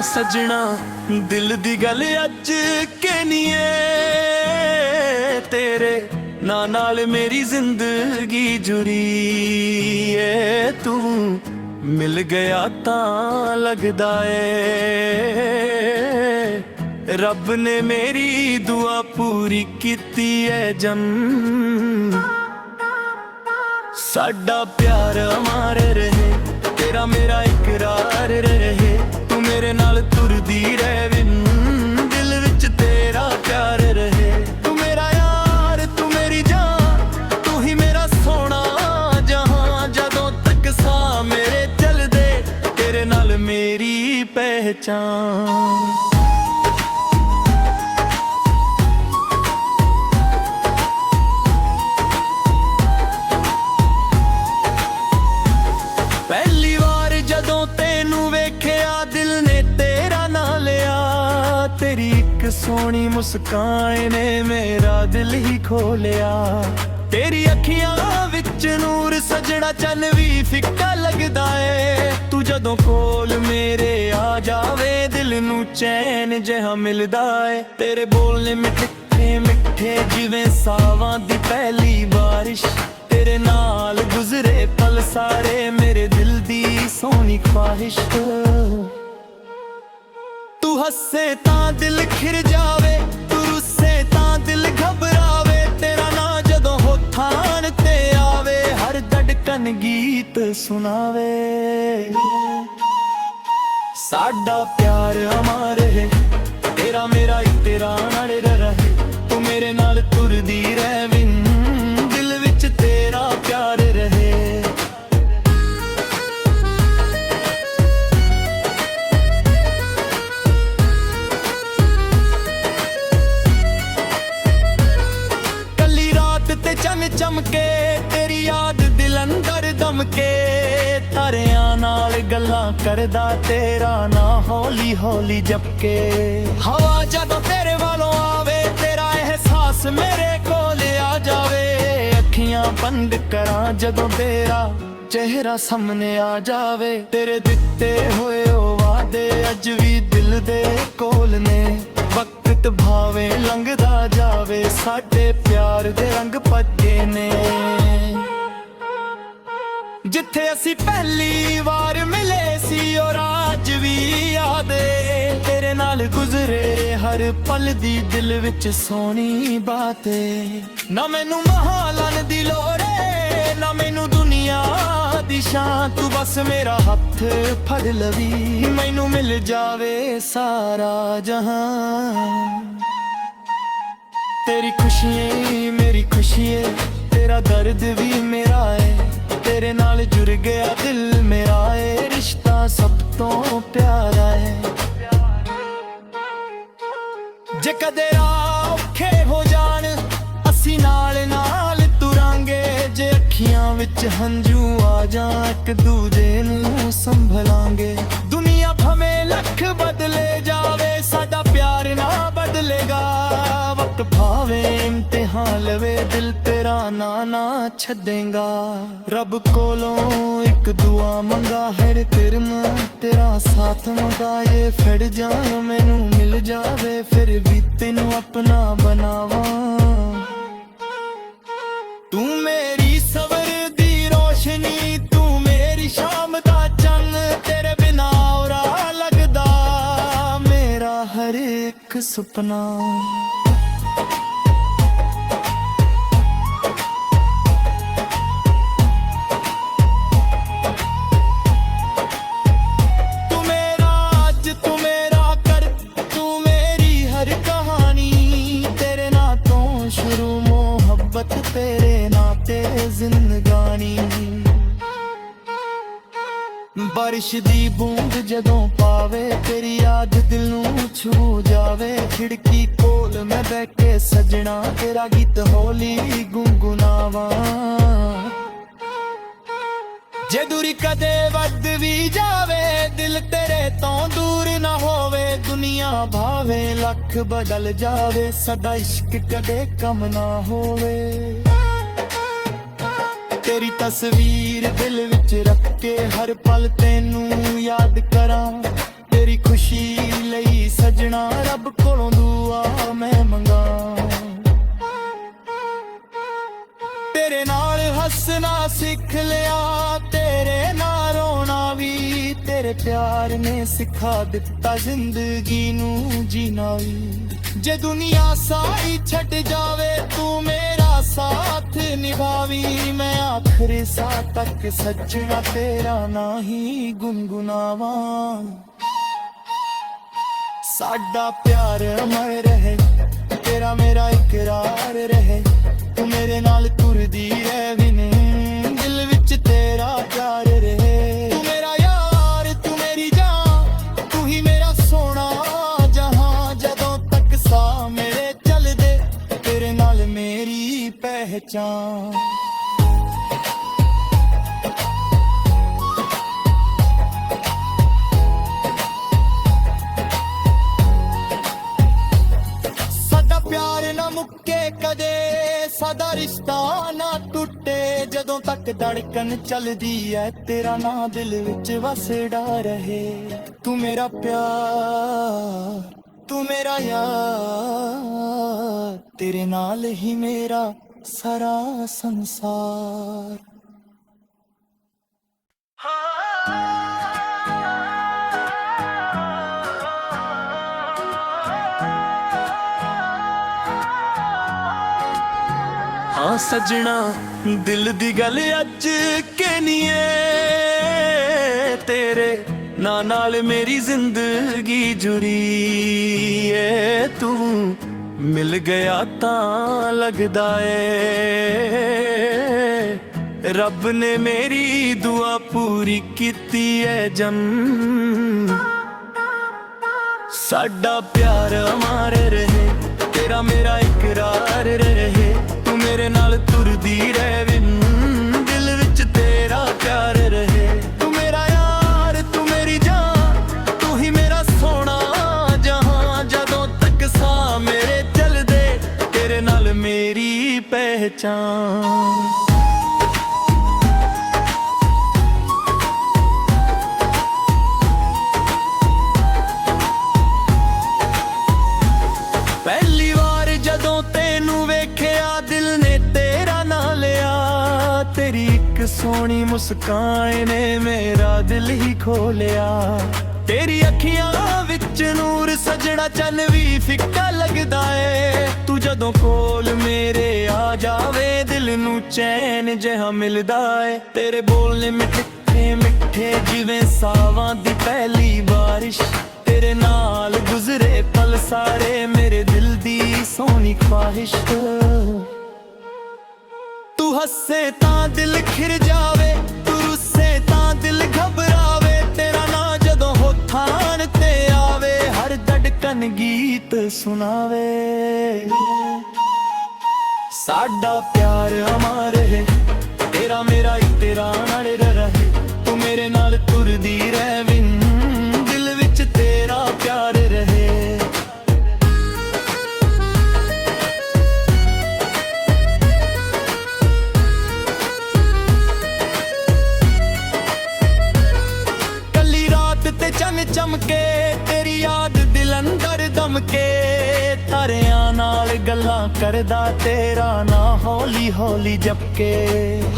सजना दिल दी गल अज के नी है, तेरे नाल मेरी जिंदगी जुड़ी है। तू मिल गया तां लगदा है रब ने मेरी दुआ पूरी कीती है। जम साडा प्यार अमर रहे, तेरा मेरा इकरार रहे। तू मेरे नाल तुरदी रहे विन दिल विच तेरा प्यार रहे। तू मेरा यार तू मेरी जान, तू ही मेरा सोना जहां। जदों तक सा मेरे चल दे, तेरे नाल मेरी पहचान। पहली बार जदों तेनू वेख्या दिल ने तेरा ना लिया। तेरी एक सोहनी मुस्कान ने मेरा दिल ही खोलिया। तेरी अखियां विच नूर सजना चन भी फिक्का लगदा है। तू जदों कोल मेरे आ जावे दिल नू चैन जिहा मिलदा है। तेरे बोलने मिठे मिठे जिवें सावां दी पहली बारिश। तेरे नाल गुजरे पल सारे मेरे दिल दी सोहनी ख्वाहिश। तू हसे तां दिल खिर जावे, तू रुसे तां दिल घबरावे। तेरा ना जदों होठां ते आवे, हर धड़कन गीत सुनावे। साडा प्यार अमर है, तेरा मेरा इकरार रहे। तू मेरे नाल तुरदी रहे विन दिल विच तेरा प्यार रहे। कली रात ते चन चमके, तेरी याद दिल अंदर दमके। तारियां नाल गल्लां करदा तेरा ना हौली हौली जपके। हवा जदों तेरे वालों आवे, तेरा एहसास मेरे कोल आ जावे। अखियां बंद करां जदों तेरा चेहरा सामने आ जावे। तेरे दिते होए ओ वादे अज भी दिल दे कोल ने। वक्त भावे लंघदा जावे, साडे प्यार दे रंग भज्जे ने। जिथे असी पहली बार मिले सी और आज भी याद है। तेरे नाल गुजरे हर पल दी दिल विच सोहनी बात है। ना मैनू महालन दी लोड़ है, ना मैनू दुनिया दी शान। तू बस मेरा हथ फड़ लवी, मैनू मिल जावे सारा जहां। तेरी खुशियां मेरी खुशी है, तेरा दर्द भी मेरा है। तेरे नाल जुड़ गया दिल मेरा है, रिश्ता सब तो प्यारा है। जे कदे औखे हो जान असी नाल नाल तुरांगे। जे अखियां विच हंझू आ जा एक दूजे नू संभलांगे। दुनिया भवें लख बदले जावे, साडा प्यार ना बदलेगा। वक्त भावे इम्तिहान लवे, दिल तेरा ना छदेगा। रब कोलों एक दुआ मंगा है, तेरे तेरा साथ मंगा। ये फिर जान मैनू मिल जावे, फिर भी तेनू अपना बनावा। तू मेरी सबर दी रोशनी, तू मेरी शाम दा चन। तेरे बिना औरा लगदा मेरा हर एक सुपना। तेरे नाते जिंदगानी। बारिश दी बूंद जदों पावे, तेरी याद दिल नू छू जावे। खिड़की कोल मैं बैठे सजना, तेरा गीत होली गुनगुनावा। जे दूरी कदे वध भी जावे, दिल तेरे तो दूर ना होवे। दुनिया भावे लख बदल जावे, सदा इश्क कदे कम ना होवे। तेरी तस्वीर दिल विच रख के हर पल तेनू याद करां। तेरी खुशी लई सजना रब कोलों दुआ मैं मंगा। तेरे नाल हसना सिख लिया, तेरे नाल रोना भी। तेरे प्यार ने सिखा दिता जिंदगी नू जीना भी। जे दुनिया सारी छट जावे तू मेरा साथ निभावी। मैं आखिरी साह तक सजना तेरा ना ही गुनगुनावा। साडा प्यार अमर रहे, तेरा मेरा इकरार रहे। तू मेरे नाल तुरदी है विने, दिल विच तेरा प्यार रहे। तू मेरा यार तू मेरी जान, तू ही मेरा सोना जहां। जदों तक सा मेरे चलदे, तेरे नाल मेरी पहचान। मुक्के कदे सादा रिश्ता ना टूटे। जदों तक धड़कन चलदी है, तेरा ना दिल विच वसदा रहे। तू मेरा प्यार, तू मेरा यार, तेरे नाल ही मेरा सारा संसार। हाँ सजना दिल दी गल अज कहनीए, तेरे नाल मेरी जिंदगी जुड़ी है। तू मिल गया तां लगदा है रब ने मेरी दुआ पूरी कीती है जम। साडा प्यार अमर रहे, तेरा मेरा इकरार रहे। तू मेरे नाल तुरदी रहे, दिल विच तेरा प्यार रहे। तू मेरा यार तू मेरी जान, तू ही मेरा सोना जहां। जदों तक सा मेरे चलदे, तेरे नाल मेरी पहचान। पहली बार जदों तेनू वेख्या, दिल ने तेरा ना लिया। तेरी एक सोहनी मुस्कान ने मेरा दिल ही खोलिया। तेरी अखियां विच नूर सजना, चन भी फिक्का लगदा है। तू जदों कोल मेरे आ जावे, दिल नू चैन जिहा मिलदा है। तेरे बोलने मिठे मिठे जिवें सावां दी पहली बारिश। तेरे नाल गुजरे पल सारे मेरे दिल दी सोहनी ख्वाहिश। तू हसे तां दिल खिर जावे, तू रुसे तां दिल घबरावे। तेरा ना जदों होठां ते आवे, हर धड़कन गीत सुनावे। साडा प्यार अमर है, तेरा मेरा इकरार रहे। तू मेरे नाल तुरदी रहे, दिल विच तेरा प्यार रहे। कली रात ते चन चमके, तेरी याद दिल अंदर दमके। तारियां नाल गल्लां करदा तेरा ना हौली हौली जपके।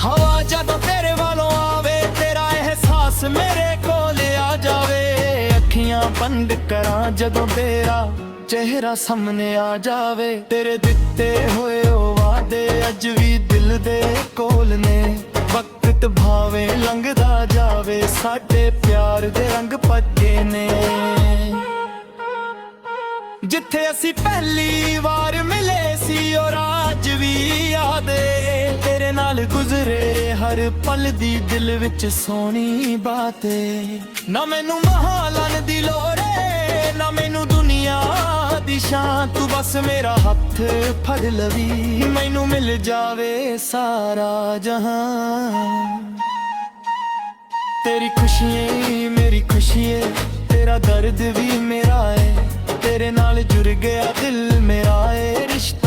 हवा जदों तेरे वालों आवे, तेरा एहसास मेरे कोल आ जावे। अखियां बंद करां जदों तेरा चेहरा सामने आ जावे। तेरे दिते होए ओ वादे अज भी दिल दे कोल ने। वक्त भावे लंघदा जावे, साडे प्यार दे रंग भज्जे ने। जिथे असी पहली बार मिले सी और आज भी याद है। तेरे नाल गुजरे हर पल दी दिल विच सोहनी बात है। ना मैनू महालन दी लोड़ है, ना मैनू दुनिया दी शान। तू बस मेरा हथ फड़ लवी, मैनू मिल जावे सारा जहां। तेरी खुशियां मेरी खुशी है, तेरा दर्द भी मेरा है। तेरे नाल जुड़ गया दिल मेरा है रिश्ता।